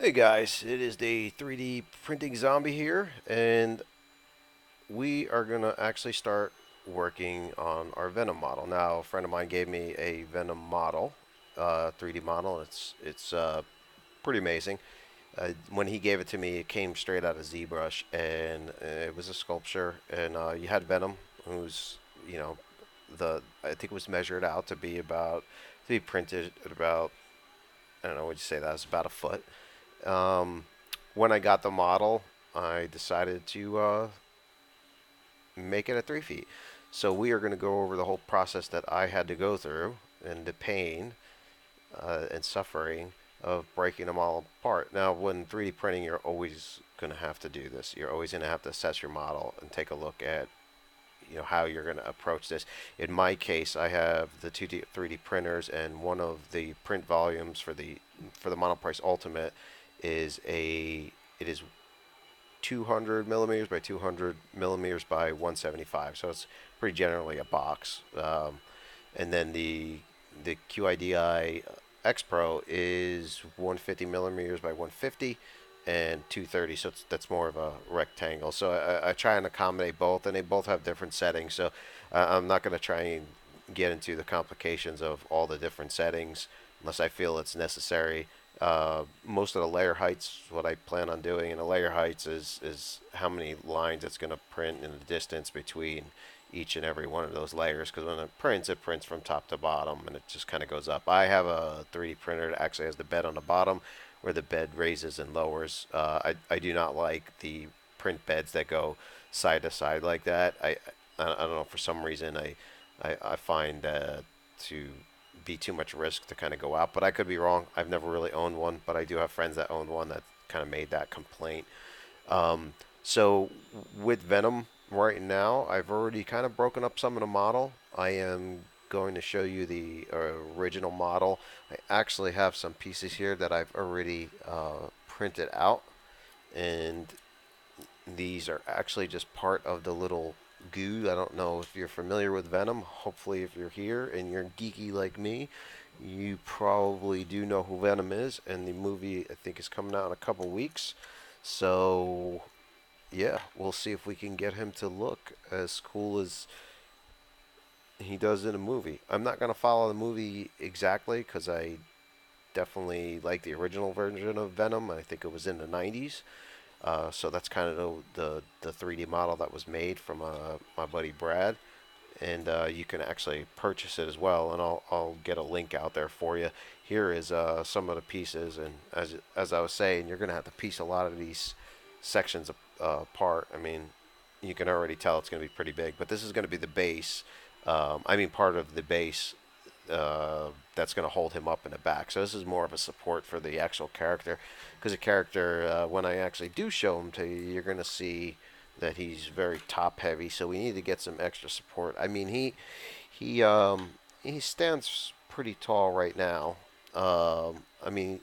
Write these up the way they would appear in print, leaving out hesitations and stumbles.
Hey guys, it is the 3D printing zombie here, and we are gonna actually start working on our Venom model. Now, a friend of mine gave me a Venom model, 3D model. It's pretty amazing. When he gave it to me, it came straight out of ZBrush, and it was a sculpture. And you had Venom, who's you know I think it was measured out to be printed at about, I don't know, would you say that was about a foot. Um, when I got the model, I decided to make it at 3 feet. So we are going to go over the whole process that I had to go through and the pain and suffering of breaking them all apart. Now, when 3D printing, you're always going to have to do this. You're always going to have to assess your model and take a look at how you're going to approach this. In my case, I have the 2D 3D printers, and one of the print volumes for the Monoprice Ultimate is it is 200 millimeters by 200 millimeters by 175. So it's pretty generally a box. And then the QIDI X Pro is 150 millimeters by 150 and 230. So that's more of a rectangle. So I try and accommodate both, and they both have different settings. So I'm not going to try and get into the complications of all the different settings unless I feel it's necessary. Most of the layer heights, what I plan on doing in the layer heights is how many lines it's going to print in the distance between each and every one of those layers. Because when it prints from top to bottom, and it just kind of goes up. I have a 3D printer that actually has the bed on the bottom where the bed raises and lowers. I do not like the print beds that go side to side like that. I don't know, for some reason I find to be too much risk to kind of go out, but I could be wrong. I've never really owned one, but I do have friends that owned one that kind of made that complaint. So with Venom right now, I've already kind of broken up some of the model. I am going to show you the original model. I actually have some pieces here that I've already printed out, and these are actually just part of the little goo. I don't know if you're familiar with Venom. Hopefully, if you're here and you're geeky like me, you probably do know who Venom is. And the movie, I think, is coming out in a couple weeks. So, yeah, we'll see if we can get him to look as cool as he does in a movie. I'm not going to follow the movie exactly because I definitely like the original version of Venom. I think it was in the 90s. So that's kind of the 3D model that was made from my buddy Brad, and you can actually purchase it as well. And I'll get a link out there for you. Here is some of the pieces, and as I was saying, you're gonna have to piece a lot of these sections apart. I mean, you can already tell it's gonna be pretty big, but this is gonna be the base. I mean, part of the base that's going to hold him up in the back. So this is more of a support for the actual character, because the character, when I actually do show him to you, you're going to see that he's very top heavy. So we need to get some extra support. I mean, he stands pretty tall right now. I mean,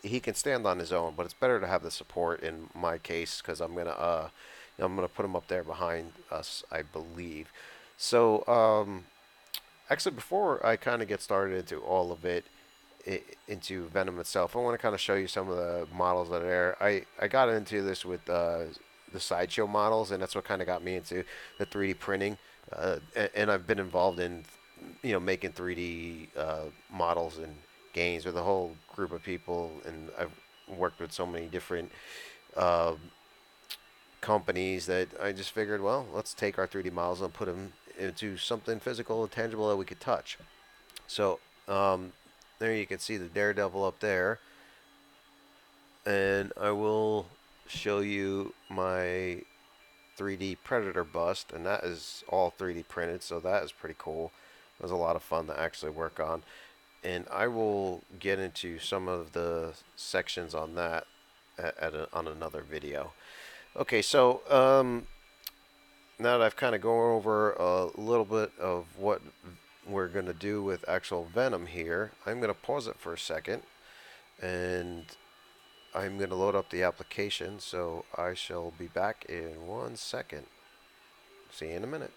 he can stand on his own, but it's better to have the support in my case because I'm gonna put him up there behind us, I believe. So actually, before I kind of get started into all of it, into Venom itself, I want to kind of show you some of the models that are there. I got into this with the sideshow models, and that's what kind of got me into the 3D printing. And I've been involved in, making 3D models and games with a whole group of people, and I've worked with so many different uh, companies that I just figured, well, let's take our 3D models and put them into something physical and tangible that we could touch. So there you can see the Daredevil up there, and I will show you my 3D Predator bust, and that is all 3D printed, so that is pretty cool. It was a lot of fun to actually work on, and I will get into some of the sections on that on another video. Okay, so now that I've kind of gone over a little bit of what we're going to do with actual Venom here, I'm going to pause it for a second, and I'm going to load up the application, so I shall be back in 1 second. See you in a minute.